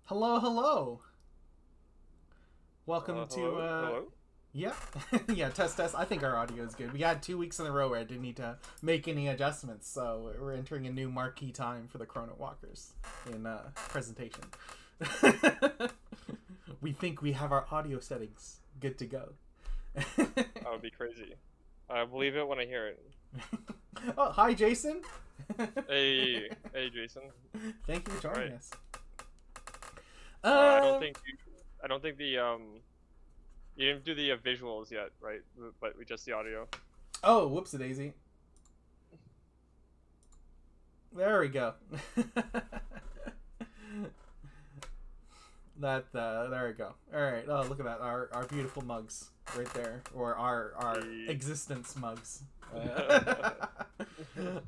Hello, hello. Welcome to Hello? Hello? yeah. Yeah, test. I think our audio is good. We had 2 weeks in a row where I didn't need to make any adjustments, so we're entering a new marquee time for the Chronowalkers in presentation. We think we have our audio settings good to go. That would be crazy. I believe it when I hear it. Oh, hi Jason. Hey, Jason. Thank you for All joining right. us. I don't Um think I don't think you didn't do the visuals yet, right? But we just the audio. oh, whoops a daisy. There we go. There we go. All right. Oh, look at that. Our beautiful mugs right there, or our The... existence mugs.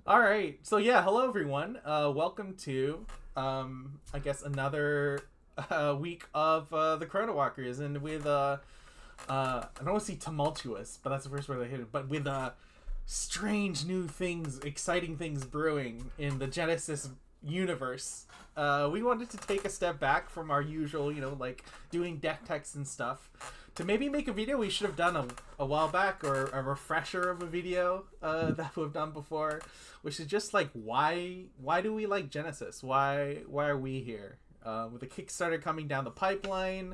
All right. So yeah, hello everyone. Welcome to I guess another week of the Chronowalkers, and with I don't want to say tumultuous, but that's the first word I hit it. But with strange new things, exciting things brewing in the Genesis universe. We wanted to take a step back from our usual, like doing deck techs and stuff, to maybe make a video we should have done a while back, or a refresher of a video that we've done before, which is just like why do we like Genesis? Why are we here? With the Kickstarter coming down the pipeline,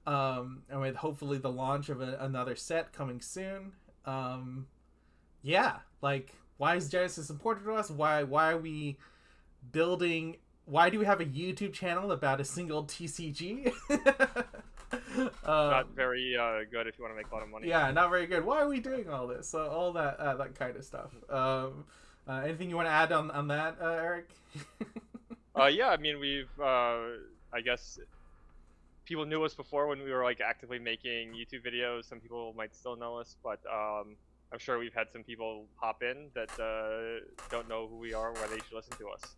and with hopefully the launch of another set coming soon. Yeah, like why is Genesis important to us? Why are we building? Why do we have a YouTube channel about a single TCG? Not very good if you want to make a lot of money. Yeah, not very good. Why are we doing all this? All that kind of stuff. Anything you want to add on that, Eric? Yeah. I mean, I guess people knew us before when we were like actively making YouTube videos. Some people might still know us, but I'm sure we've had some people hop in that don't know who we are, or why they should listen to us.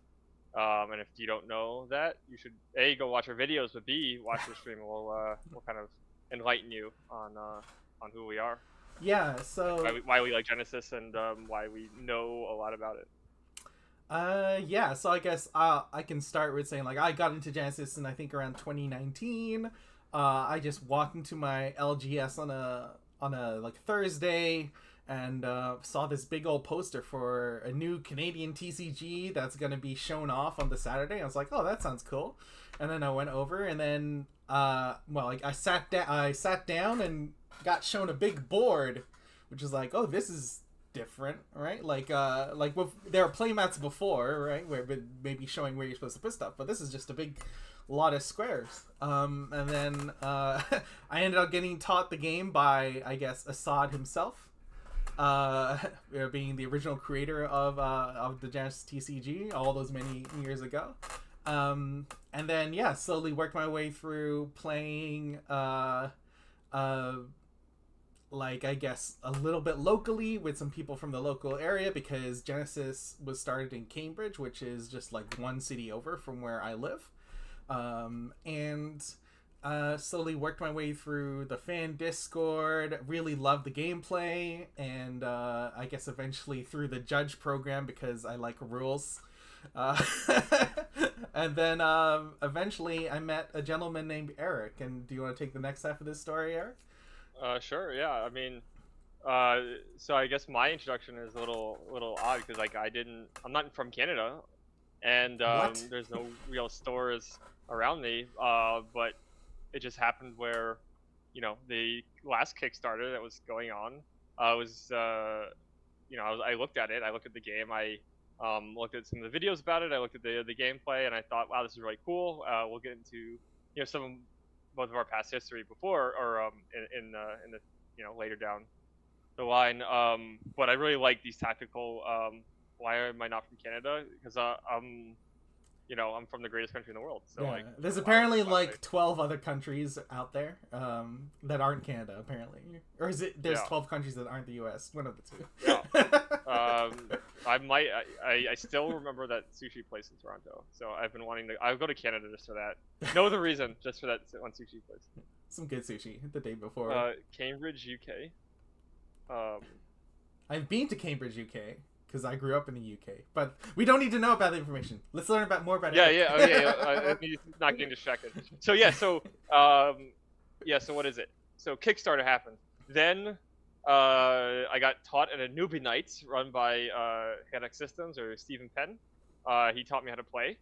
And if you don't know that, you should A, go watch our videos, but B, watch the stream. We'll kind of enlighten you on who we are, Yeah. and So why we like Genesis, and why we know a lot about it. yeah, so I guess I can start with saying, like, I got into Genesis in, I think, around 2019. I just walked into my LGS on a like Thursday, and saw this big old poster for a new Canadian TCG that's gonna be shown off on the Saturday. I was like, oh, that sounds cool. And then I went over, and then well, like I sat down and got shown a big board, which is like, oh, this is different, right? Like there are playmats before, right, where maybe showing where you're supposed to put stuff, but this is just a big lot of squares. And then I ended up getting taught the game by, I guess, Assad himself, being the original creator of the Genesis TCG all those many years ago. And then yeah, slowly worked my way through playing uh, like, I guess, a little bit locally with some people from the local area, because Genesis was started in Cambridge, which is just like one city over from where I live. And slowly worked my way through the fan Discord, really loved the gameplay, and I guess eventually through the judge program because I like rules. Uh, and then eventually I met a gentleman named Eric. And do you want to take the next half of this story, Eric? Sure. Yeah. I mean, so I guess my introduction is a little odd because like I'm not from Canada, and What? there's no real stores around me. But it just happened where, the last Kickstarter that was going on, was I looked at it. I looked at the game. I looked at some of the videos about it. I looked at the gameplay, and I thought, wow, this is really cool. We'll get into some both of our past history before, or in the later down the line. But I really like these tactical. Why am I not from Canada? Because I'm from the greatest country in the world. So Yeah, like, there's why apparently why would I? like 12 other countries out there that aren't Canada, apparently. Or is it there's Yeah, 12 countries that aren't the US? One of the yeah. two. I might. I still remember that sushi place in Toronto. So I've been wanting to. I'll go to Canada just for that. No other reason, just for that one sushi place. Some good sushi the day before. Cambridge, UK. Um, I've been to Cambridge, UK, because I grew up in the UK. But we don't need to know about the information. Let's learn more about Yeah, it. yeah, oh, yeah. He's not getting distracted. So yeah, so what is it? So Kickstarter happened. Then I got taught at a newbie night run by Hanek Systems or Stephen Penn. He taught me how to play.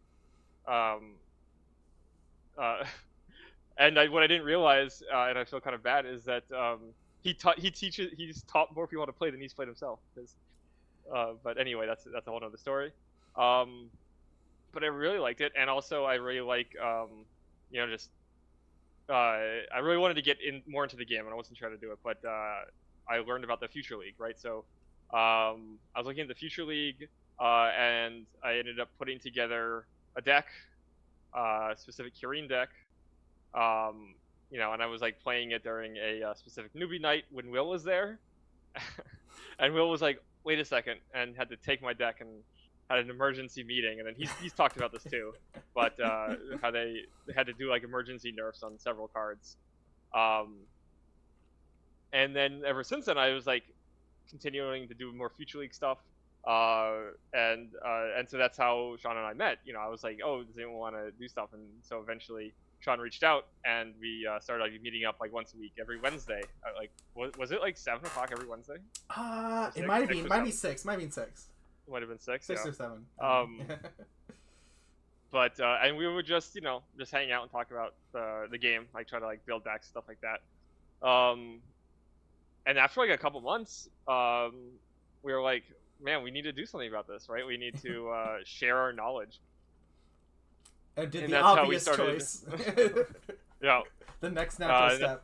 And what I didn't realize, and I feel kind of bad, is that he's taught more people how to play than he's played himself. But anyway, that's a whole other story. But I really liked it, and also I really like I really wanted to get more into the game, and I wasn't trying to do it, but I learned about the Future League, right? So I was looking at the Future League, and I ended up putting together a deck, specific Kirin deck, and I was like playing it during a specific newbie night when Will was there, and Will was like, "Wait a second," and had to take my deck and had an emergency meeting, and then he's talked about this too, but how they had to do like emergency nerfs on several cards, and then ever since then I was like continuing to do more Future League stuff, and so that's how Sean and I met. I was like, oh, does anyone want to do stuff? And so eventually Sean reached out, and we started like meeting up like once a week, every Wednesday. Like, was it like 7 o'clock every Wednesday? It might be 6. Might be 6. Might have been 6. 6 yeah. or 7. But and we would just hang out and talk about the game, like try to like build decks, stuff like that. And after like a couple months, we were like, man, we need to do something about this, right? We need to share our knowledge. And did the obvious choice. Yeah. The next natural step.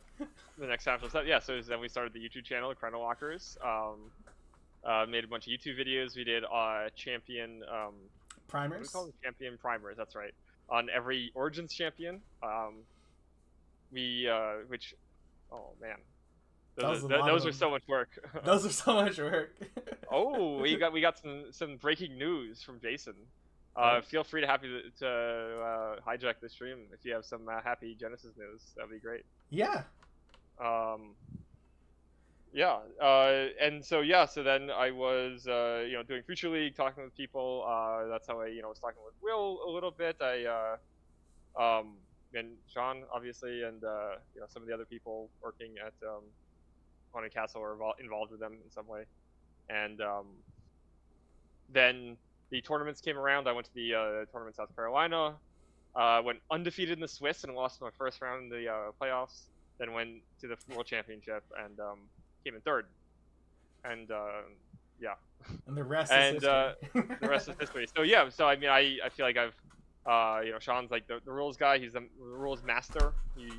The next natural step, yeah. So then we started the YouTube channel, Chronowalkers. Made a bunch of YouTube videos. We did champion primers. What do we call them? Champion primers. That's right. On every Origins champion. Which, oh man, those are so much work. Those are so much work. Oh, we got some breaking news from Jason. Feel free to hijack the stream if you have some happy Genesis news. That'd be great. Yeah. Yeah, and so then I was doing Future League, talking with people. That's how I was talking with Will a little bit. And Sean obviously, and some of the other people working at Haunted Castle are involved with them in some way. And then the tournaments came around. I went to the tournament in South Carolina. Went undefeated in the Swiss and lost my first round in the playoffs. Then went to the World Championship and came in third. And yeah. And the rest is history. The rest is history. So yeah. So I mean, I feel like I've Sean's like the rules guy. He's the rules master. He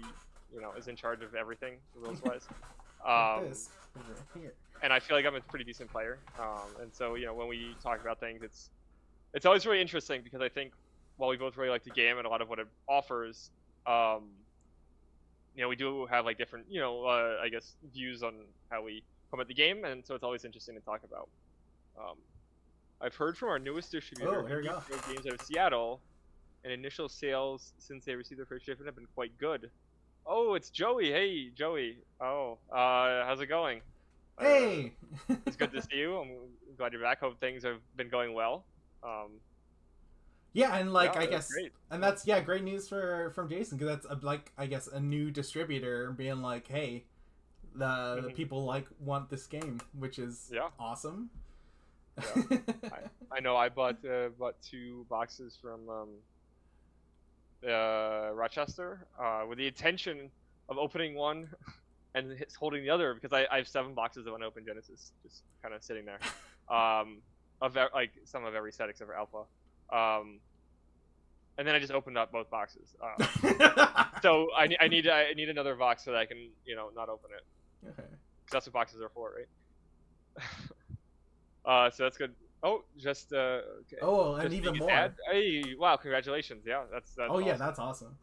is in charge of everything rules wise. And I feel like I'm a pretty decent player. And so when we talk about things, it's always really interesting because I think while we both really like the game and a lot of what it offers, we do have like different I guess views on how we come at the game, and so it's always interesting to talk about. I've heard from our newest distributor, Games out of Seattle, and initial sales since they received their first shipment have been quite good. Oh, it's Joey. Hey, Joey. Oh, how's it going? Hey. It's good to see you. I'm glad you're back. Hope things have been going well. Yeah, and I guess, great. And that's great news from Jason, because that's I guess a new distributor being like, hey, the people want this game, which is awesome. Yeah. I know. I bought 2 boxes from Rochester with the intention of opening one and holding the other, because I have 7 boxes of unopened Genesis just kind of sitting there, of like some of every set except for Alpha. And then I just opened up both boxes. So I need another box so that I can not open it. Okay. Because that's what boxes are for, right? So that's good. Oh, just okay. Oh, and even more. Hey, wow! Congratulations. Yeah, that's oh awesome. Yeah, that's awesome.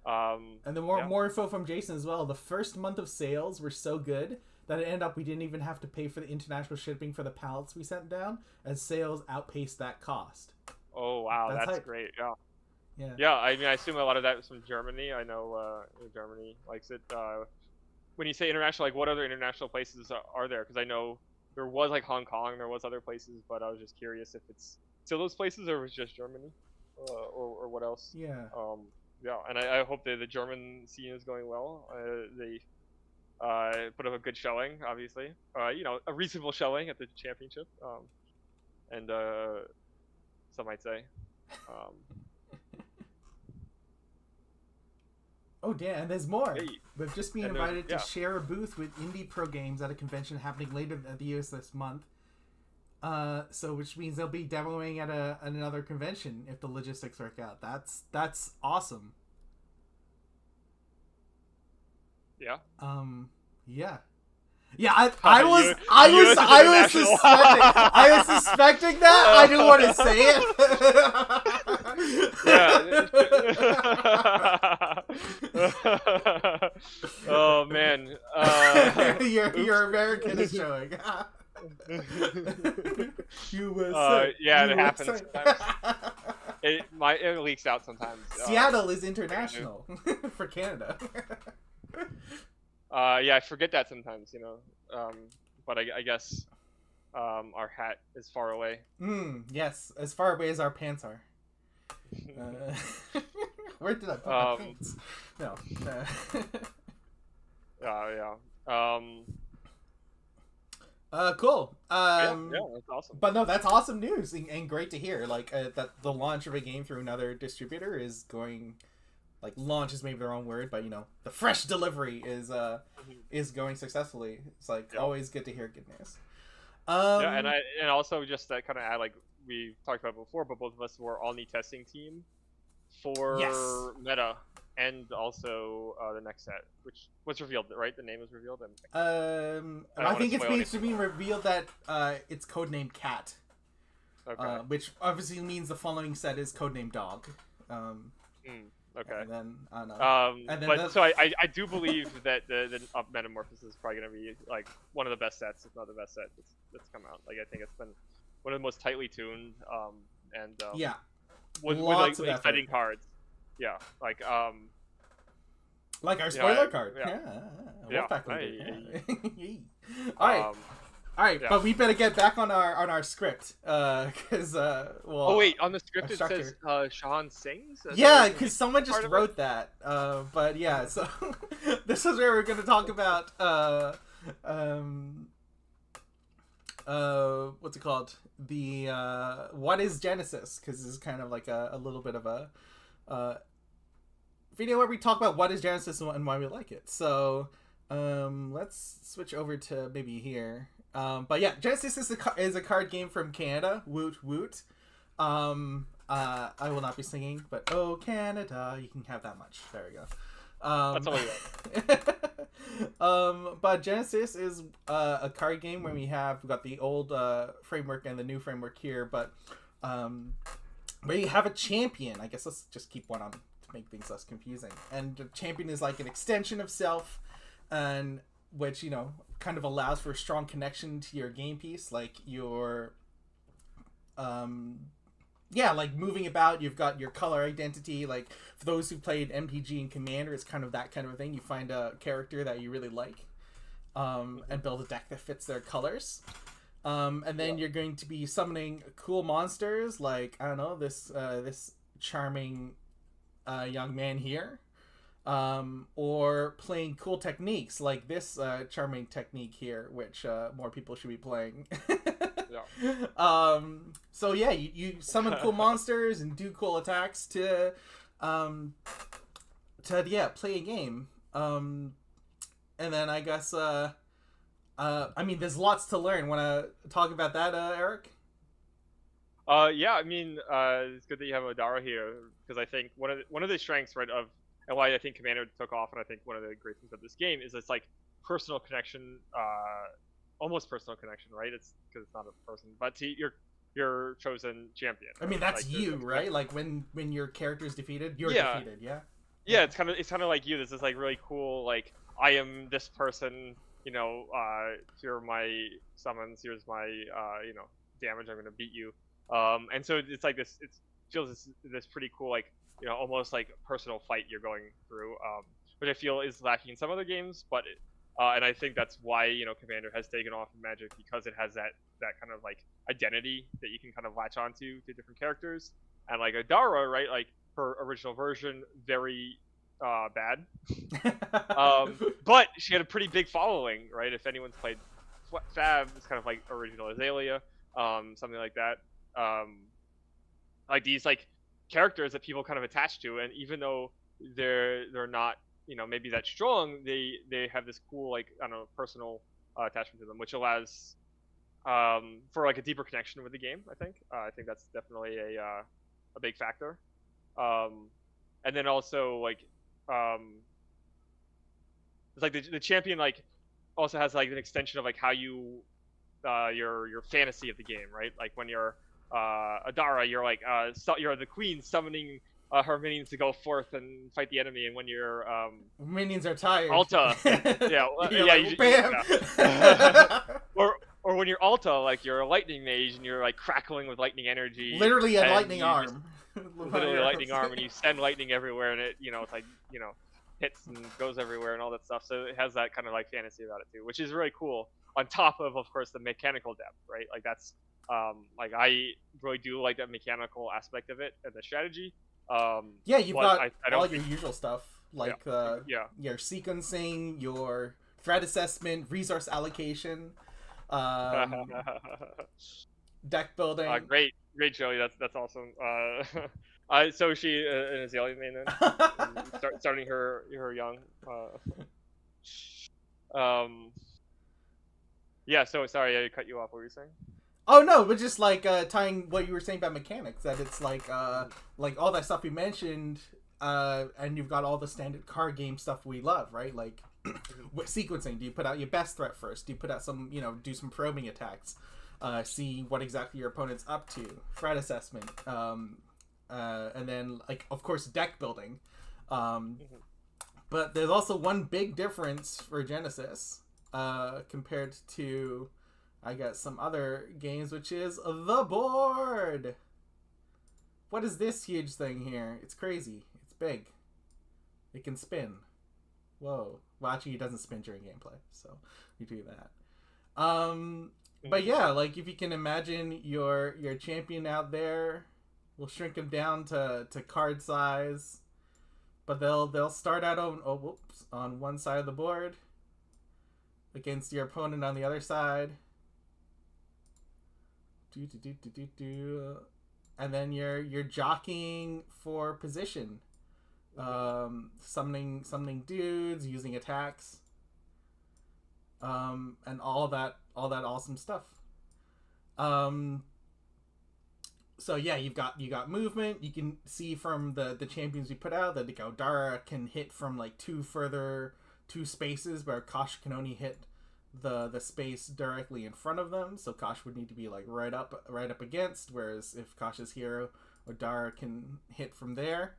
And then more info from Jason as well. The first month of sales were so good that it ended up we didn't even have to pay for the international shipping for the pallets we sent down, as sales outpaced that cost. Oh wow, that's great. Yeah. Yeah. Yeah, I mean, I assume a lot of that was from Germany. I know Germany likes it. When you say international, like what other international places are there? Because I know there was like Hong Kong, there was other places, but I was just curious if it's still those places or if it's just Germany, or what else. Yeah. Yeah, and I hope that the German scene is going well. They put up a good showing, obviously. A reasonable showing at the championship. And some might say. Oh, damn, and there's more. Hey. We've just been invited to share a booth with indie pro games at a convention happening later at the US this month. So which means they'll be demoing at another convention if the logistics work out. That's awesome. Yeah. Yeah. Yeah, I was suspecting that. I didn't want to say it. Yeah. Oh man. Your American is showing. USA. Yeah, it USA. happens sometimes. It leaks out sometimes. Seattle is international for Canada. Yeah, I forget that sometimes, but I guess our hat is far away. Yes, as far away as our pants are. Where did I put my pants? No. Yeah. Cool. Yeah, that's awesome. But no, that's awesome news and great to hear. Like that the launch of a game through another distributor is going. Like, launch is maybe the wrong word, but the fresh delivery is going successfully. It's like always good to hear good news. Yeah, and also just to kind of add, like we talked about before, but both of us were on the testing team for Meta and also the next set, which was revealed, right? The name was revealed. I think it's being revealed that it's codenamed Cat, which obviously means the following set is codenamed Dog. Okay. And then I don't know. So I do believe that the Metamorphosis is probably going to be like one of the best sets, if not the best set that's come out. Like I think it's been one of the most tightly tuned, with like exciting cards. Yeah, like our spoiler card. Yeah. All right, but we better get back on our script, because oh wait, on the script it says Sean sings. Yeah, because someone just wrote that. But yeah, so this is where we're gonna talk about what's it called? The what is Genesis? Because this is kind of like a little bit of a video where we talk about what is Genesis and why we like it. So let's switch over to maybe here. But yeah, Genesis is a card game from Canada. Woot woot. I will not be singing, but oh Canada, you can have that much. There we go. That's all you got. But Genesis is a card game where we've got the old framework and the new framework here, but where you have a champion. I guess let's just keep one on to make things less confusing. And the champion is like an extension of self, and which kind of allows for a strong connection to your game piece, like your like moving about. You've got your color identity. Like for those who played MTG and Commander, it's kind of that kind of a thing. You find a character that you really like, and build a deck that fits their colors. And then you're going to be summoning cool monsters, like I don't know, this charming young man here. Or playing cool techniques like this charming technique here, which more people should be playing. So yeah, you summon cool monsters and do cool attacks to play a game. And then I guess I mean there's lots to learn. Want to talk about that, Eric? Yeah, I mean it's good that you have Odara here, because I think one of the strengths, right, of and why I think Commander took off, and I think one of the great things about this game is it's like personal connection, almost personal connection, right? It's because it's not a person, but to your chosen champion. I mean, that's like, you, right? Like when your character is defeated, you're defeated, yeah. Yeah, it's kind of like you. This is like really cool. Like I am this person, here are my summons. Here's my damage. I'm gonna beat you. And so it's like this. It feels this pretty cool, like almost like a personal fight you're going through, which I feel is lacking in some other games. But and I think that's why Commander has taken off in Magic, because it has that kind of like identity that you can kind of latch onto to different characters. And like Adara, right? Like her original version, very bad. But she had a pretty big following, right? If anyone's played Fab, it's kind of like original Azalea, something like that. Like these like characters that people kind of attach to, and even though they're not maybe that strong, they have this cool like I don't know personal attachment to them, which allows for like a deeper connection with the game. I think that's definitely a big factor. And then also like it's like the champion like also has like an extension of like how you your fantasy of the game, right? Like when you're Adara, you're like you're the queen summoning her minions to go forth and fight the enemy, and when you're minions are tired. Alta, yeah, like, bam. Or when you're Alta, like you're a lightning mage and you're like crackling with lightning energy. Literally a lightning arm. Literally a lightning arm, and you send lightning everywhere, and it it's like hits and goes everywhere and all that stuff. So it has that kind of like fantasy about it too, which is really cool. On top of course the mechanical depth, right? Like that's like I really do like that mechanical aspect of it and the strategy. Yeah, you've got I all your usual stuff like your sequencing, your threat assessment, resource allocation, deck building. Great, Joey. That's awesome. So she an Azalea main then, starting her young. Yeah. So sorry, I cut you off. What were you saying? Oh no, but just like tying what you were saying about mechanics, that it's like all that stuff you mentioned, and you've got all the standard card game stuff we love, right? Like what sequencing? Do you put out your best threat first? Do you put out some, do some probing attacks? See what exactly your opponent's up to. Threat assessment, and then like of course deck building. But there's also one big difference for Genesis compared to I got some other games, which is the board. What is this huge thing here? It's crazy. It's big. It can spin. Whoa. Well, actually, it doesn't spin during gameplay, so you do that. But yeah, like if you can imagine your champion out there, we'll shrink them down to card size, but they'll start out on one side of the board against your opponent on the other side. And then you're jockeying for position, summoning dudes, using attacks, and all that awesome stuff. So yeah, you got movement. You can see from the champions we put out that the Gaudara can hit from like two spaces, where Kosh can only hit the space directly in front of them, so Kosh would need to be like right up against, whereas if Kosh's hero Odara can hit from there.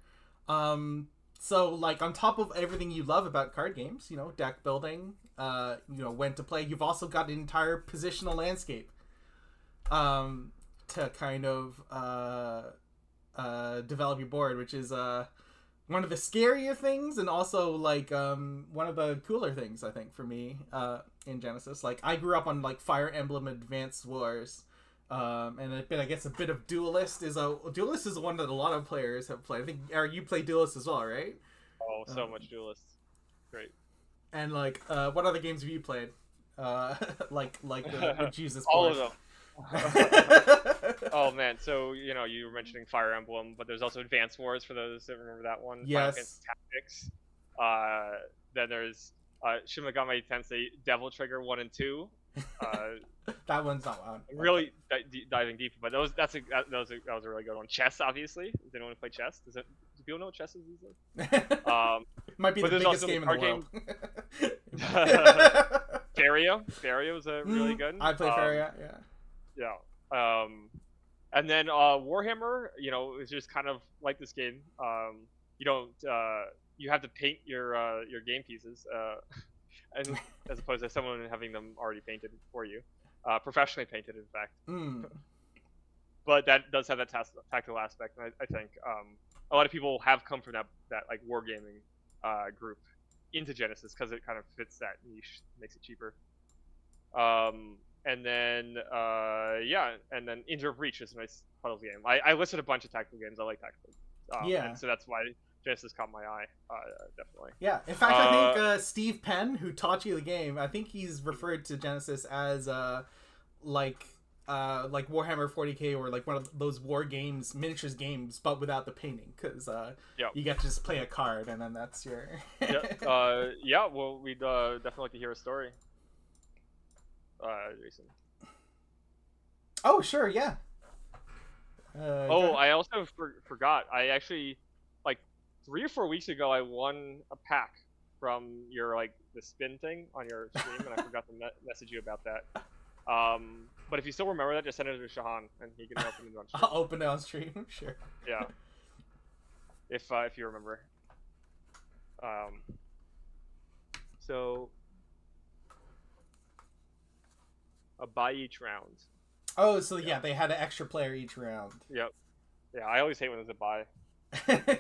So like on top of everything you love about card games, deck building, when to play, you've also got an entire positional landscape to kind of develop your board, which is one of the scarier things, and also like one of the cooler things I think for me in Genesis. Like I grew up on like Fire Emblem Advanced Wars, and I guess a bit of Duelist is one that a lot of players have played. I think Eric, you play Duelist as well, right? Oh, so much Duelist, great. And like, what other games have you played? Like the Jesus all board? of them. Oh man, so you were mentioning Fire Emblem, but there's also Advance Wars for those that remember that one. Yes. Final Fantasy Tactics. Then there's Shin Megami Tensei Devil Trigger 1 and 2. That one's not one. Really diving deep, but that was a really good one. Chess, obviously. Does anyone play chess? Do people know what chess is these days? Might be the biggest game in the world. Faria was a really good. I play Faria, yeah. Yeah. And then Warhammer, is just kind of like this game. You have to paint your game pieces, and as opposed to someone having them already painted for you, professionally painted, in fact. But that does have that tactile aspect, and I think a lot of people have come from that like wargaming group, into Genesis because it kind of fits that niche, makes it cheaper. And then and then Into Breach is a nice puzzle game. I listed a bunch of tactical games. I like tactical, Yeah. and so that's why Genesis caught my eye, definitely. Yeah. In fact, I think Steve Penn, who taught you the game, I think he's referred to Genesis as like Warhammer 40K or like one of those war games, miniatures games, but without the painting, because you get to just play a card and then that's your. Yeah. Well, we'd definitely like to hear a story. Jason. Oh sure, yeah. I also forgot. I actually, like 3 or 4 weeks ago, I won a pack from your the spin thing on your stream, and I forgot to message you about that. But if you still remember that, just send it to Shahan, and he can open it on stream. I'll open it on stream, sure. Yeah. If you remember. So a buy each round. Oh, so yeah, they had an extra player each round. Yep. Yeah, I always hate when there's a buy.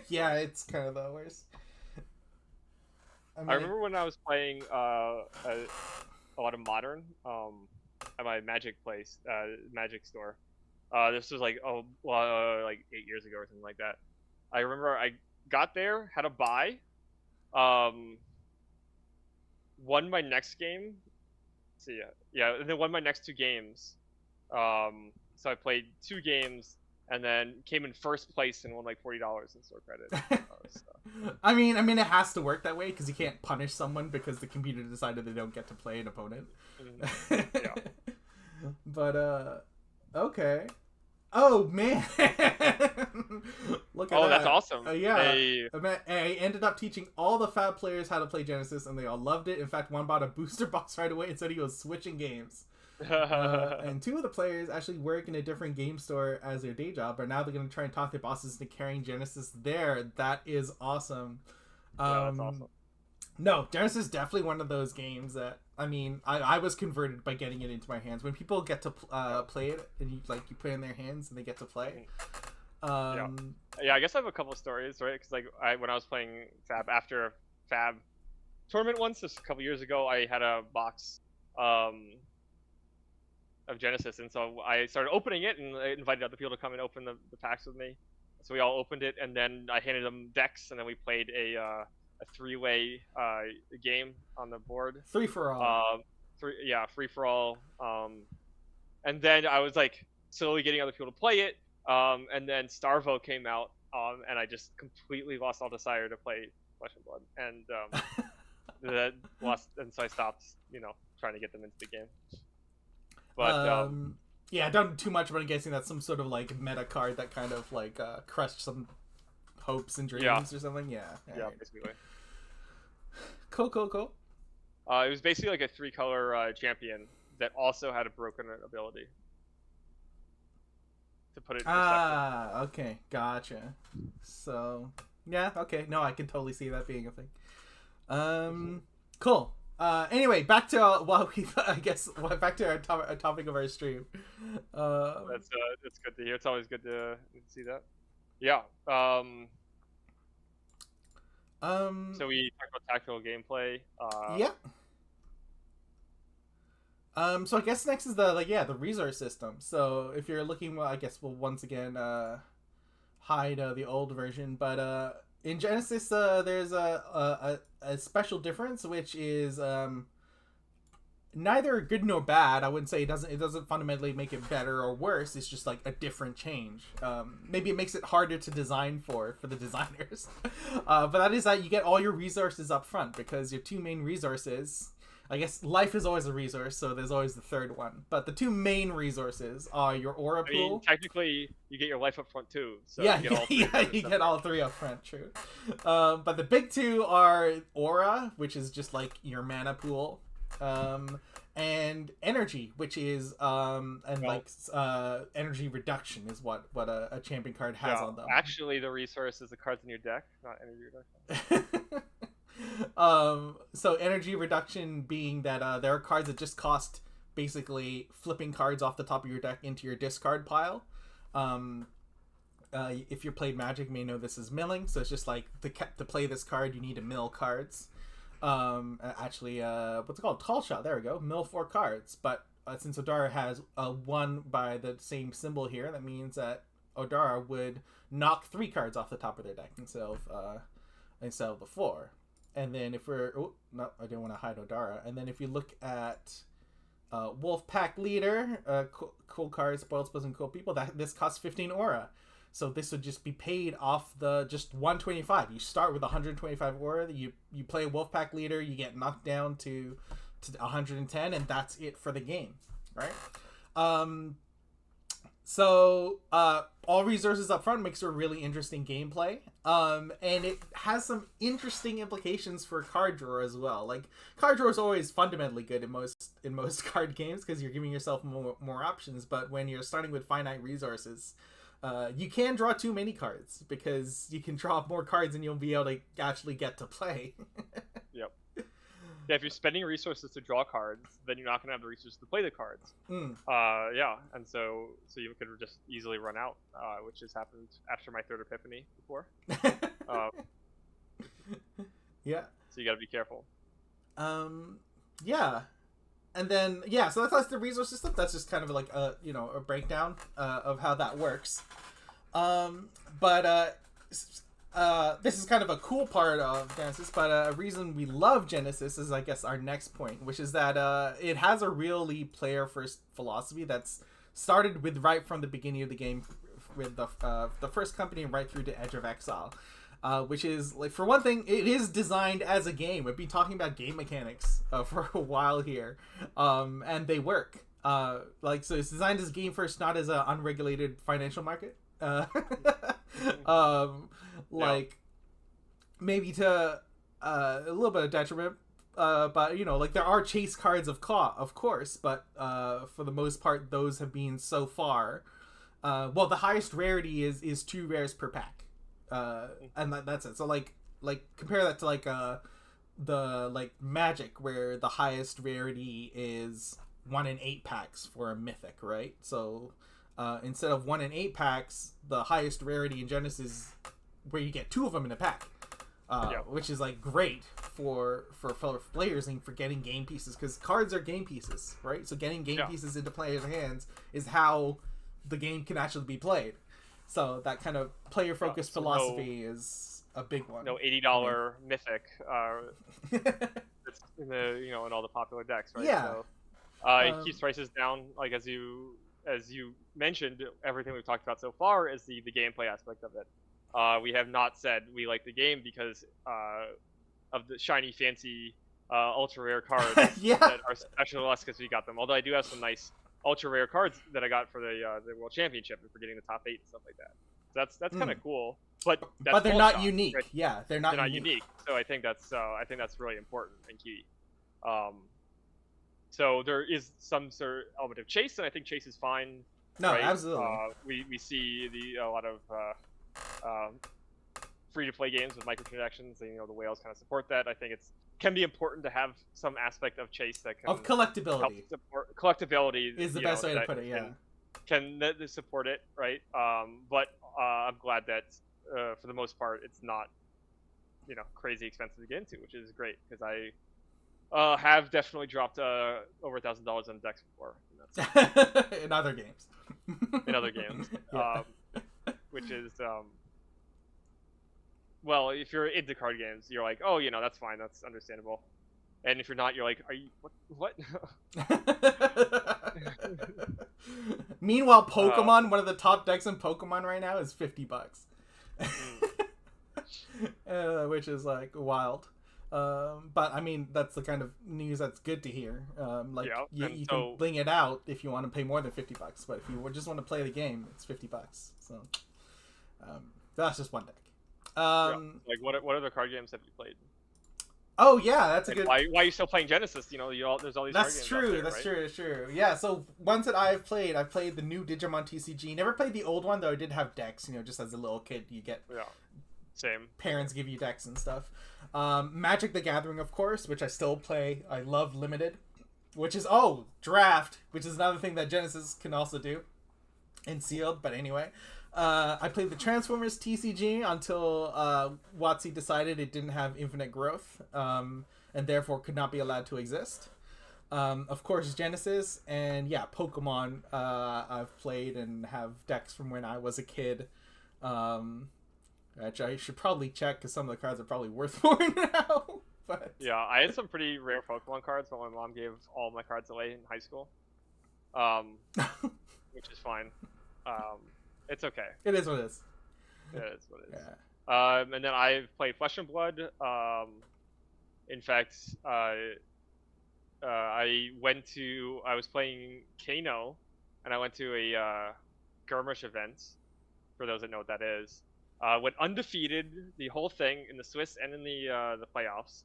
Yeah, it's kind of the worst. I remember when I was playing a lot of Modern at my Magic Magic store. This was like 8 years ago or something like that. I remember I got there, had a buy, won my next game. So and then won my next 2 games. So I played 2 games and then came in first place and won like $40 in store credit. I mean, it has to work that way because you can't punish someone because the computer decided they don't get to play an opponent. Yeah. But okay. Oh man. Look at that. That's awesome. Yeah. I ended up teaching all the Fab players how to play Genesis, and they all loved it. In fact, one bought a booster box right away and said he was switching games. And 2 of the players actually work in a different game store as their day job, but now they're going to try and talk their bosses into carrying Genesis there. That is awesome. That's awesome. No, Genesis is definitely one of those games that, I mean, I was converted by getting it into my hands. When people get to play it and you put it in their hands and they get to play. Yeah, I guess I have a couple of stories, right? Because when I was playing Fab after a Fab tournament once, just a couple years ago, I had a box of Genesis, and so I started opening it, and I invited other people to come and open the packs with me. So we all opened it, and then I handed them decks, and then we played a 3-way game on the board. Free for all. Free for all. And then I was like slowly getting other people to play it. And then Starvo came out, and I just completely lost all desire to play Flesh and Blood, and and so I stopped, trying to get them into the game. But yeah, I don't too much, but I'm guessing that's some sort of meta card that kind of crushed some hopes and dreams or something. Yeah. Right. Basically. Cool. It was basically like a 3-color champion that also had a broken ability. To put it in perspective. Okay, gotcha. So, yeah, okay. No, I can totally see that being a thing. Cool. Anyway, back to back to our topic of our stream. That's good to hear. It's always good to see that. Yeah. So we talked about tactical gameplay. Yeah. So I guess next is the resource system. So if you're looking, I guess we'll once again hide the old version, but in Genesis there's a special difference, which is neither good nor bad. I wouldn't say it doesn't fundamentally make it better or worse. It's just a different change. Maybe it makes it harder to design for the designers. But that is that you get all your resources up front, because your 2 main resources, I guess life is always a resource, so there's always the third one. But the 2 main resources are your aura pool. I mean, technically, you get your life up front too. So yeah, you get all 3 you get all 3 up front, true. But the big 2 are aura, which is just your mana pool, and energy, which is energy reduction is what a champion card has on them. Actually, the resource is the cards in your deck, not energy reduction. So energy reduction being that there are cards that just cost basically flipping cards off the top of your deck into your discard pile. If you played Magic, you may know this is milling. So it's just to play this card, you need to mill cards. Actually, what's it called? Tall shot. There we go. Mill 4 cards. But since Odara has a 1 by the same symbol here, that means that Odara would knock 3 cards off the top of their deck instead of the 4. And then if we're... Oh, no, I didn't want to hide Odara. And then if you look at Wolf Pack Leader, cool cards, spoiled spells, and cool people, this costs 15 aura. So this would just be paid off the just 125. You start with 125 aura. You play Wolf Pack Leader, you get knocked down to 110, and that's it for the game, right? So all resources up front makes for a really interesting gameplay, and it has some interesting implications for card draw as well. Like, card draw is always fundamentally good in most card games because you're giving yourself more options. But when you're starting with finite resources, you can draw too many cards because you can draw more cards and you'll be able to actually get to play. Yep. Yeah, if you're spending resources to draw cards, then you're not going to have the resources to play the cards. Yeah, and so you could just easily run out, which has happened after my third epiphany before. Yeah. So you got to be careful. Yeah. And then, yeah, so that's the resource system. That's just kind of like a breakdown of how that works. This is kind of a cool part of Genesis, but a reason we love Genesis is, I guess, our next point, which is that it has a really player-first philosophy that's started with right from the beginning of the game with the first company right through to Edge of Exile. Which is, like, for one thing, it is designed as a game. We've been talking about game mechanics for a while here, and they work. So it's designed as a game first, not as an unregulated financial market. Maybe to a little bit of detriment, but there are chase cards of course, but for the most part, those have been so far. The highest rarity is 2 rares per pack. And that's it. So compare that to the Magic, where the highest rarity is 1 in 8 packs for a mythic, right? So instead of 1 in 8 packs, the highest rarity in Genesis where you get 2 of them in a pack, which is great for fellow players and for getting game pieces, because cards are game pieces, right? So getting game pieces into players' hands is how the game can actually be played. So that kind of player-focused philosophy is a big one. No $80 mythic. It's in in all the popular decks, right? Yeah. So, it keeps prices down. Like as you mentioned, everything we've talked about so far is the gameplay aspect of it. We have not said we like the game because of the shiny, fancy, ultra rare cards that are special to us because we got them. Although I do have some nice ultra rare cards that I got for the World Championship and for getting the top 8 and stuff like that. So that's kind of cool, but they're not unique. Right? Yeah, they're not unique. So I think that's really important and key. So there is some sort of element of chase, and I think chase is fine. No, right? Absolutely. We see a lot of free to play games with microtransactions. And, the whales kind of support that. I think can be important to have some aspect of chase that can collectability. Help support collectability is the best way to put it. Yeah, can support it, right? But I'm glad that for the most part it's not crazy expensive to get into, which is great because I have definitely dropped over $1,000 on decks before. In other games. Which is well, if you're into card games, you're like, oh, that's fine, that's understandable. And if you're not, you're like, are you what? Meanwhile, Pokemon, one of the top decks in Pokemon right now is $50, which is wild. But I mean, that's the kind of news that's good to hear. You can bling it out if you want to pay more than $50, but if you just want to play the game, it's $50. So that's just one deck. What other card games have you played? Oh yeah, that's a good. Why are you still playing Genesis? There's all these card games. That's true. Yeah, so ones that I've played the new Digimon TCG. Never played the old one though. I did have decks. Just as a little kid, you get same. Parents give you decks and stuff. Magic the Gathering, of course, which I still play. I love Limited, which is Draft, which is another thing that Genesis can also do, and Sealed. But anyway. I played the Transformers TCG until WotC decided it didn't have infinite growth. and therefore could not be allowed to exist. Of course, Genesis, and yeah, Pokemon. I've played and have decks from when I was a kid. Which I should probably check because some of the cards are probably worth more now. But Yeah, I had some pretty rare Pokemon cards, but my mom gave all my cards away in high school, um, which is fine. It's okay. It is what it is. It is what it is. Yeah. And then I've played Flesh and Blood. In fact, I was playing Kano, and I went to a Skirmish event. For those that know what that is, went undefeated the whole thing in the Swiss and in the playoffs.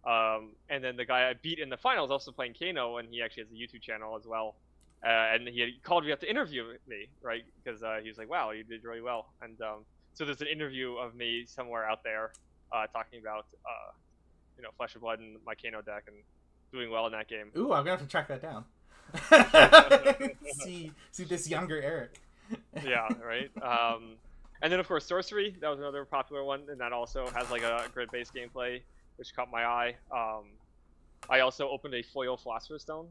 And then the guy I beat in the finals also playing Kano, and he actually has a YouTube channel as well. And he had called me up to interview me, right? Because he was like, "Wow, you did really well." And so there's an interview of me somewhere out there talking about Flesh and Blood and my Kano deck and doing well in that game. Ooh, I'm gonna have to track that down. see this younger Eric. Yeah, right. And then of course Sorcery, that was another popular one, and that also has like a grid-based gameplay, which caught my eye. I also opened a foil Philosopher's Stone,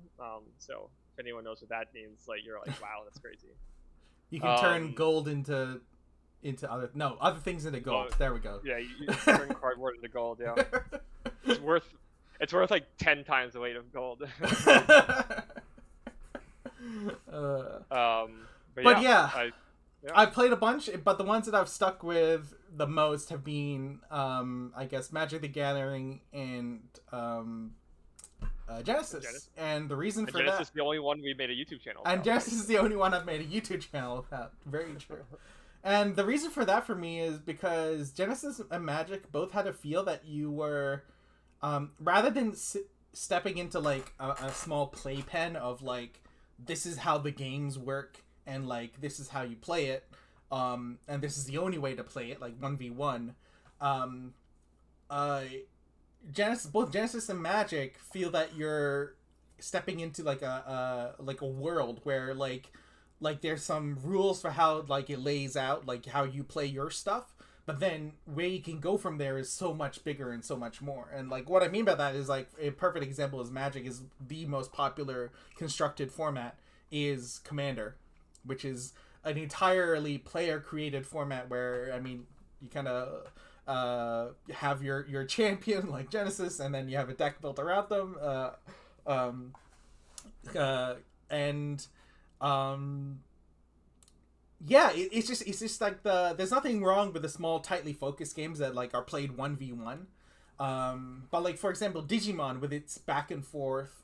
so if anyone knows what that means, like you're like, wow, that's crazy. You can turn gold into other things into gold. There we go. Yeah, you turn cardboard into gold. Yeah, it's worth like 10 times the weight of gold. But yeah. I've played a bunch, but the ones that I've stuck with the most have been, I guess, Magic the Gathering and Genesis. And the reason for Genesis that... is the only one we made a YouTube channel about. And Genesis is the only one I've made a YouTube channel about. Very true. And the reason for that for me is because Genesis and Magic both had a feel that you were, rather than stepping into like a small playpen of like, this is how the games work, and like this is how you play it, and this is the only way to play it, like 1v1. Both Genesis and Magic feel that you're stepping into like a world where like there's some rules for how like it lays out, like how you play your stuff, but then where you can go from there is so much bigger and so much more. And like what I mean by that is like a perfect example is Magic is the most popular constructed format is Commander, which is an entirely player-created format where, I mean, you kind of have your champion like Genesis, and then you have a deck built around them. Yeah, it's just like there's nothing wrong with the small, tightly focused games that like are played 1v1. But like, for example, Digimon with its back and forth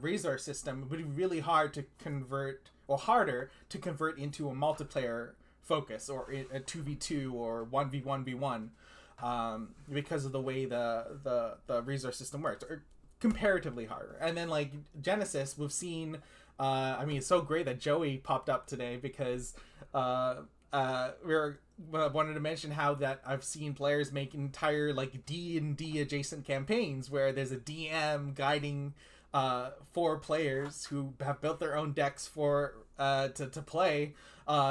resource system would be really hard to convert, or harder to convert into a multiplayer focus, or a 2v2 or 1v1v1, because of the way the resource system works, or comparatively harder. And then like Genesis, we've seen, I mean, it's so great that Joey popped up today because wanted to mention how that I've seen players make entire like D&D adjacent campaigns where there's a DM guiding 4 players who have built their own decks for to play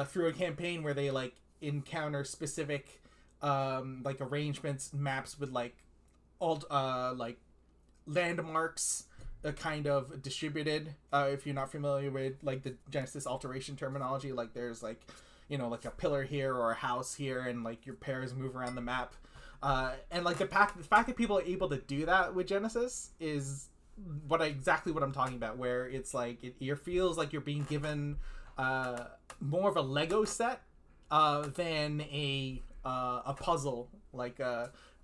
through a campaign where they like encounter specific like arrangements, maps with like like landmarks, kind of distributed. If you're not familiar with like the Genesis alteration terminology, like there's like, you know, like a pillar here or a house here, and like your pairs move around the map. And like the fact that people are able to do that with Genesis is exactly what I'm talking about, where it's like it feels like you're being given more of a Lego set than a puzzle, like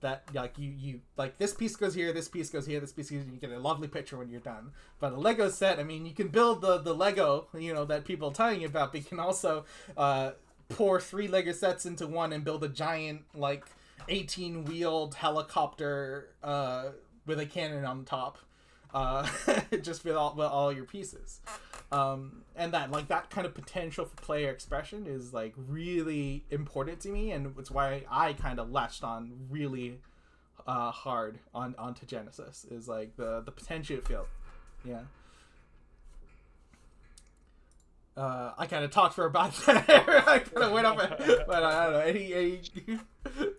that like you like this piece goes here, this piece goes here, this piece goes here, and you get a lovely picture when you're done. But a Lego set, I mean, you can build the Lego, you know, that people are telling you about, but you can also pour 3 Lego sets into one and build a giant like 18-wheeled helicopter with a cannon on top, just with all your pieces. And that like that kind of potential for player expression is like really important to me, and it's why I kind of latched on really hard onto Genesis, is like the potential it felt. Yeah. I kind of talked for about that. I kind of went up, but I don't know. Any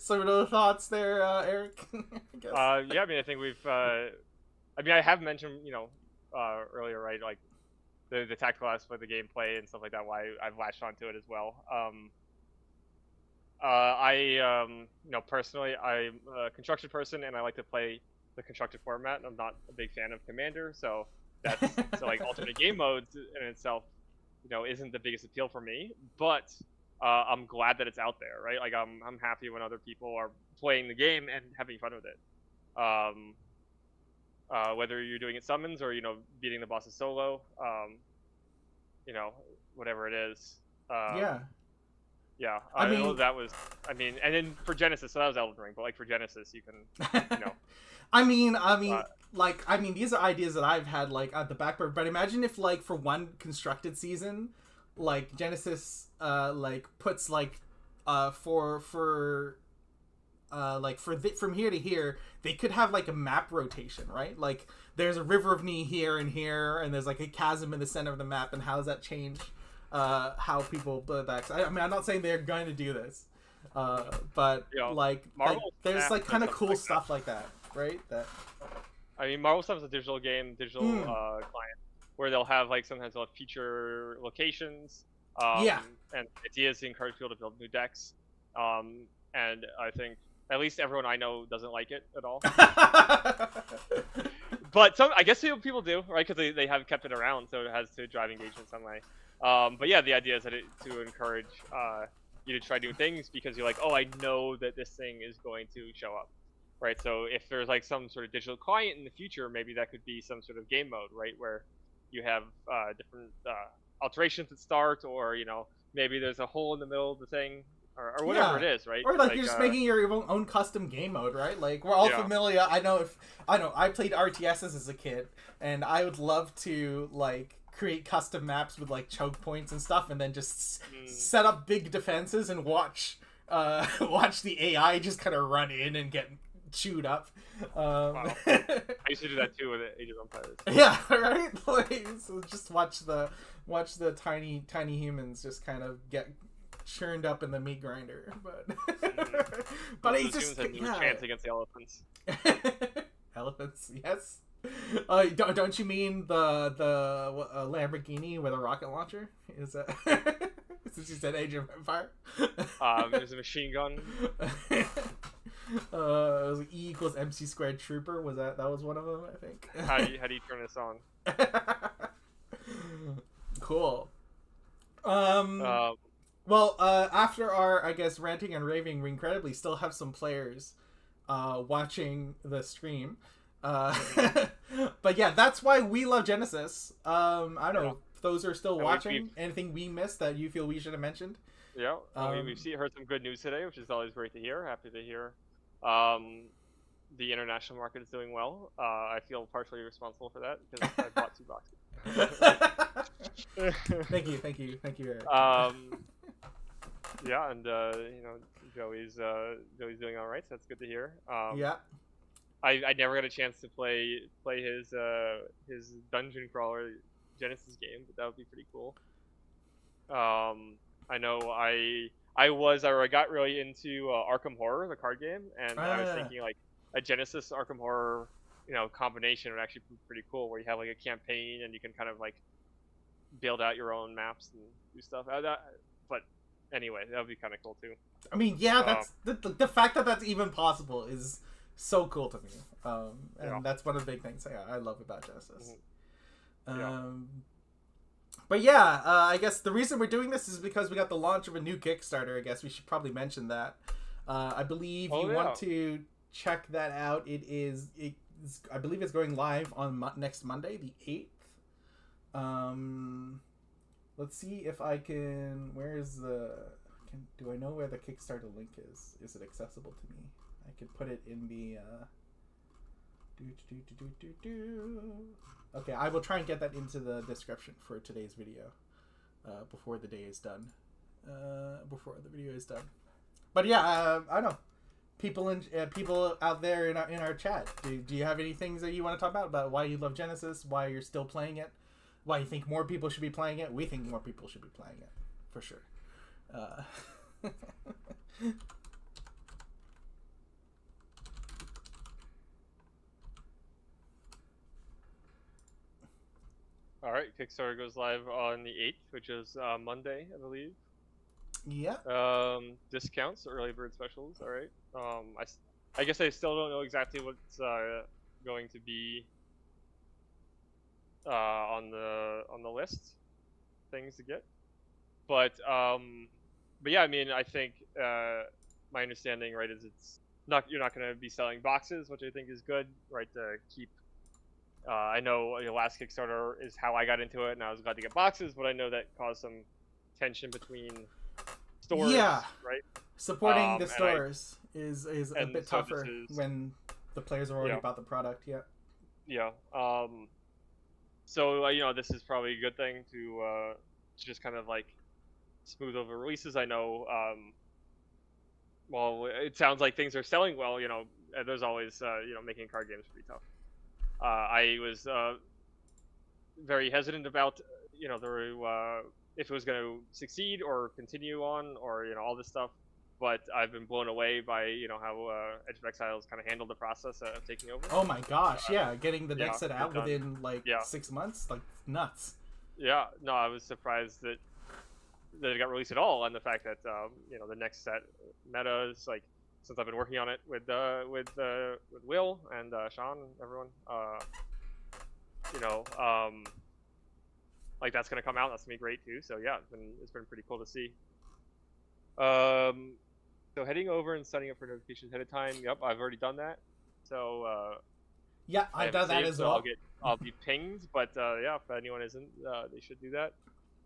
Similar thoughts there, Eric. I guess. Yeah, I mean, I think we've. I mean, I have mentioned, earlier, right? Like the tactical aspect of the gameplay and stuff like that. Why I've latched onto it as well. Personally, I'm a construction person, and I like to play the constructed format. I'm not a big fan of Commander, so like alternate game modes in itself, isn't the biggest appeal for me. But I'm glad that it's out there, right? Like I'm happy when other people are playing the game and having fun with it. Whether you're doing it summons or beating the bosses solo, whatever it is. Yeah. Yeah, I I know mean, that was. I mean, and then for Genesis, so that was Elden Ring. But like for Genesis, you can, I mean, uh, these are ideas that I've had like at the back burner. But imagine if like for one constructed season, like Genesis, like puts like, from here to here, they could have like a map rotation, right? Like there's a river of knee here and here, and there's like a chasm in the center of the map, and how does that change how people build that? I mean, I'm not saying they're going to do this, but there's like kind of cool stuff like that, right? That I mean, Marvel stuff is a digital client where they'll have like sometimes they'll have feature locations, yeah. and ideas to encourage people to build new decks. And I think at least everyone I know doesn't like it at all. But I guess people do, right? Because they have kept it around, so it has to drive engagement some way. But yeah, the idea is to encourage you to try new things because you're like, oh, I know that this thing is going to show up, right? So if there's like some sort of digital client in the future, maybe that could be some sort of game mode, right, where you have different alterations that start, or maybe there's a hole in the middle of the thing, or whatever it is, right? Or like you're just making your own custom game mode, right? Like we're all familiar. I know I played RTSs as a kid, and I would love to like create custom maps with like choke points and stuff, and then just set up big defenses and watch the AI just kind of run in and get chewed up. Wow. I used to do that too with Age of Empires. Yeah, right. Like, so just watch the tiny humans just kind of get churned up in the meat grinder, but he's just chance against the elephants. Elephants, yes. Don't you mean the Lamborghini with a rocket launcher? Is that since you said Age of Empire? There's a machine gun. It was like E equals MC squared trooper. That was one of them, I think. How do you turn this on? Cool. Well, after our, I guess, ranting and raving, we incredibly still have some players watching the stream. But yeah, that's why we love Genesis. I don't know if those are still watching. Anything we missed that you feel we should have mentioned? Yeah, we've heard some good news today, which is always great to hear. Happy to hear. The international market is doing well. I feel partially responsible for that because I bought 2 boxes. Thank you, Eric. Yeah, and Joey's doing all right, so that's good to hear. Yeah. I never got a chance to play his dungeon crawler Genesis game, but that would be pretty cool. I know I got really into Arkham Horror, the card game, and I was thinking like a Genesis Arkham Horror combination would actually be pretty cool, where you have like a campaign and you can kind of like build out your own maps and do stuff. But anyway, that would be kind of cool too. I mean, yeah, that's the fact that that's even possible is so cool to me, and that's one of the big things I love about Genesis. But yeah, I guess the reason we're doing this is because we got the launch of a new Kickstarter. I guess we should probably mention that. I believe want to check that out. I believe it's going live on next Monday, the 8th. Let's see if I can. Do I know where the Kickstarter link is? Is it accessible to me? I could put it in the. Okay, I will try and get that into the description for today's video, before the day is done. Before the video is done. But yeah, I don't know. People out there in our chat. Do you have any things that you want to talk about why you love Genesis, why you're still playing it, why you think more people should be playing it? We think more people should be playing it, for sure. All right, Kickstarter goes live on the 8th, which is Monday, I believe. Yeah. Discounts, early bird specials. All right. I guess I still don't know exactly what's going to be on the list, things to get. But yeah, I mean, I think my understanding, right, is you're not going to be selling boxes, which I think is good, right? To keep. I know the last Kickstarter is how I got into it, and I was glad to get boxes, but I know that caused some tension between stores, Yeah. right? Supporting the stores is a bit so tougher when the players have already bought the product. Yeah. Yeah. So this is probably a good thing to just kind of like smooth over releases. I know. Well, it sounds like things are selling well. There's always making card games pretty tough. I was very hesitant about if it was going to succeed or continue on or all this stuff. But I've been blown away by how Edge of Exiles kind of handled the process of taking over. Oh my gosh, yeah, getting the next set out within 6 months, like nuts. Yeah, no, I was surprised that it got released at all, and the fact that the next set meta is like, since I've been working on it with Will and Sean and everyone, like that's gonna come out. That's gonna be great too. So yeah, it's been pretty cool to see. So heading over and signing up for notifications ahead of time. Yep, I've already done that. So yeah, I've done that as well. I'll be pinged, but yeah, if anyone isn't, they should do that.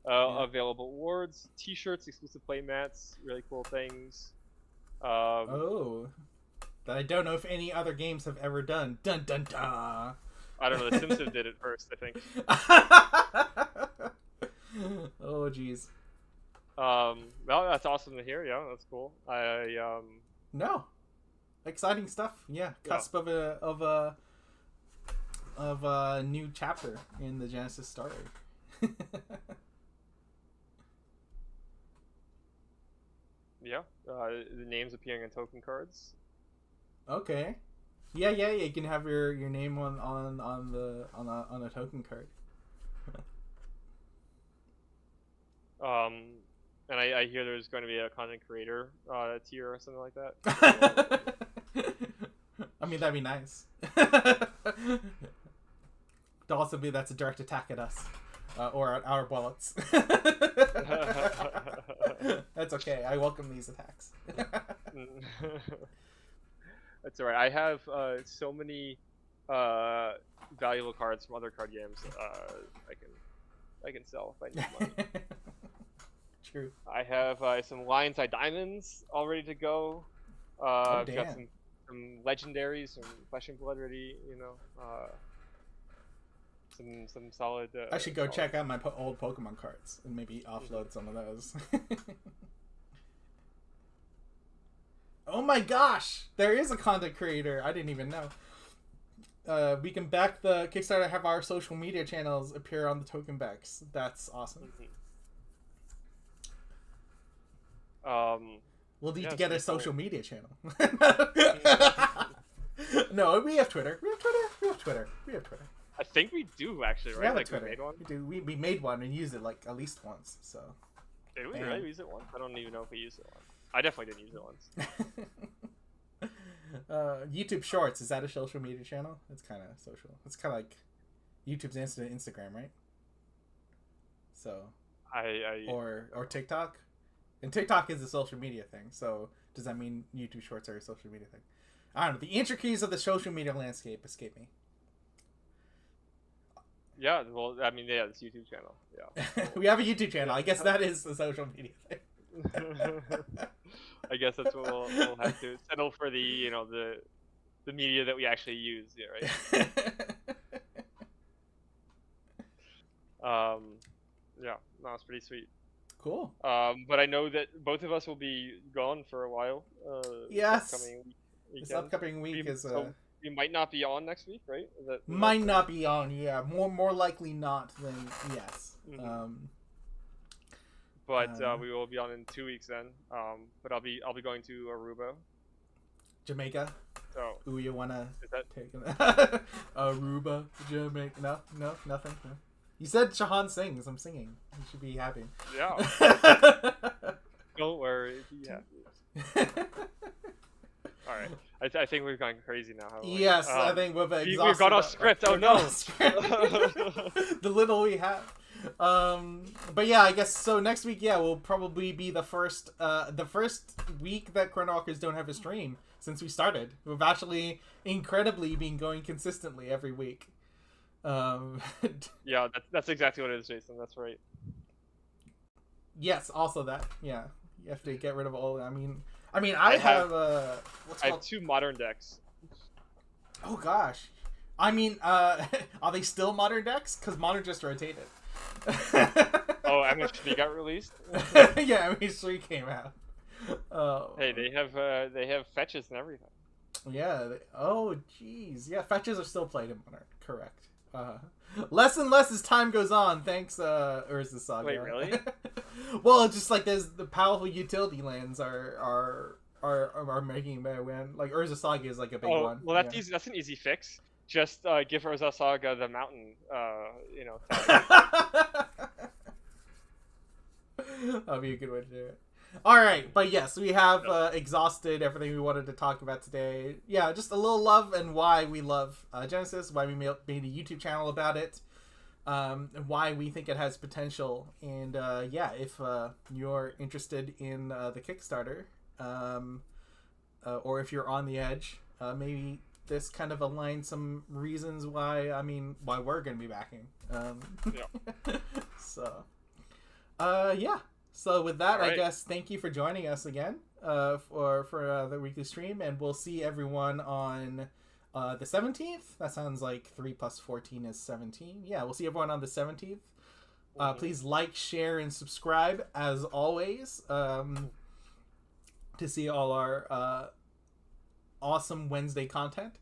Available awards, T-shirts, exclusive play mats, really cool things. That I don't know if any other games have ever done. Dun dun dun. I don't know. The Simpsons did it first, I think. Oh jeez. Well, that's awesome to hear. Yeah, that's cool. No, exciting stuff. Yeah, cusp of a new chapter in the Genesis story. Yeah, the names appearing on token cards. Okay. Yeah. You can have your name on a token card. And I hear there's going to be a content creator tier or something like that. I mean, that'd be nice. Also, that's a direct attack at us. Or at our wallets. That's okay. I welcome these attacks. That's alright. I have so many valuable cards from other card games. I can sell if I need money. True. I have some Lion's Eye Diamonds all ready to go. I've got some legendaries, some Flesh and Blood ready. Some solid. I should go check out my old Pokemon cards and maybe offload some of those. Oh my gosh! There is a content creator. I didn't even know. We can back the Kickstarter, have our social media channels appear on the token backs. That's awesome. We'll need to get a social media channel. No, we have Twitter. We have Twitter. I think we do actually, right? Like Twitter. We made one. We do. We made one and used it like at least once. So. Did we really use it once? I don't even know if we used it once. I definitely didn't use it once. YouTube Shorts, is that a social media channel? It's kind of social. It's kind of like YouTube's Instagram, right? So. Or TikTok. And TikTok is a social media thing, so does that mean YouTube Shorts are a social media thing? I don't know. The intricacies of the social media landscape escape me. Yeah, well, I mean, yeah, it's a YouTube channel. Yeah. We have a YouTube channel. I guess that is the social media thing. I guess that's what we'll have to settle for the the media that we actually use. Yeah, right. Yeah, no, it's pretty sweet. Cool. But I know that both of us will be gone for a while. Yes. This upcoming week is. So we might not be on next week, right? Might not be on. Yeah, more likely not than yes. Mm-hmm. But we will be on in 2 weeks then. But I'll be going to Aruba, Jamaica. So. Ooh, you wanna is that... take Aruba, Jamaica? No, nothing. No. You said Shahan sings. I'm singing. You should be happy. Yeah. Don't worry. Be happy. All right. I think we've gone crazy now. Yes, I think we've got off script. Oh no. The little we have. But yeah, I guess so. Next week, yeah, will probably be the first week that Chronowalkers don't have a stream since we started. We've actually incredibly been going consistently every week. Yeah, that's exactly what it is, Jason. That's right. Yes, also that. Yeah, you have to get rid of all. I mean, I have I have 2 modern decks. Oh gosh, I mean, are they still modern decks? Because modern just rotated. Oh, MH3 got released. Yeah, MH3 came out. Oh. Hey, they have fetches and everything. Yeah. Oh, jeez. Yeah, fetches are still played in modern. Correct. Less and less as time goes on. Thanks, Urza Saga. Wait, really? Well, it's just like there's the powerful utility lands are making better win. Like Urza Saga is like a big one. Well, that's easy. That's an easy fix. Just give Urza Saga the mountain. That'd be a good way to do it. All right, but yes, we have exhausted everything we wanted to talk about today. Yeah, just a little love and why we love Genesis, why we made a YouTube channel about it, and why we think it has potential. And yeah, if you're interested in the Kickstarter, or if you're on the edge, maybe this kind of aligns some reasons why we're going to be backing. So, yeah. So with that, I guess thank you for joining us again for the weekly stream, and we'll see everyone on the 17th. That sounds like 3 plus 14 is 17. Yeah, we'll see everyone on the 17th. Please like, share, and subscribe as always to see all our awesome Wednesday content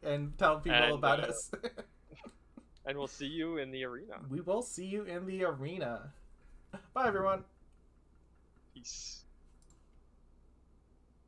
and tell people about us. And we'll see you in the arena. We will see you in the arena. Bye, everyone. Peace.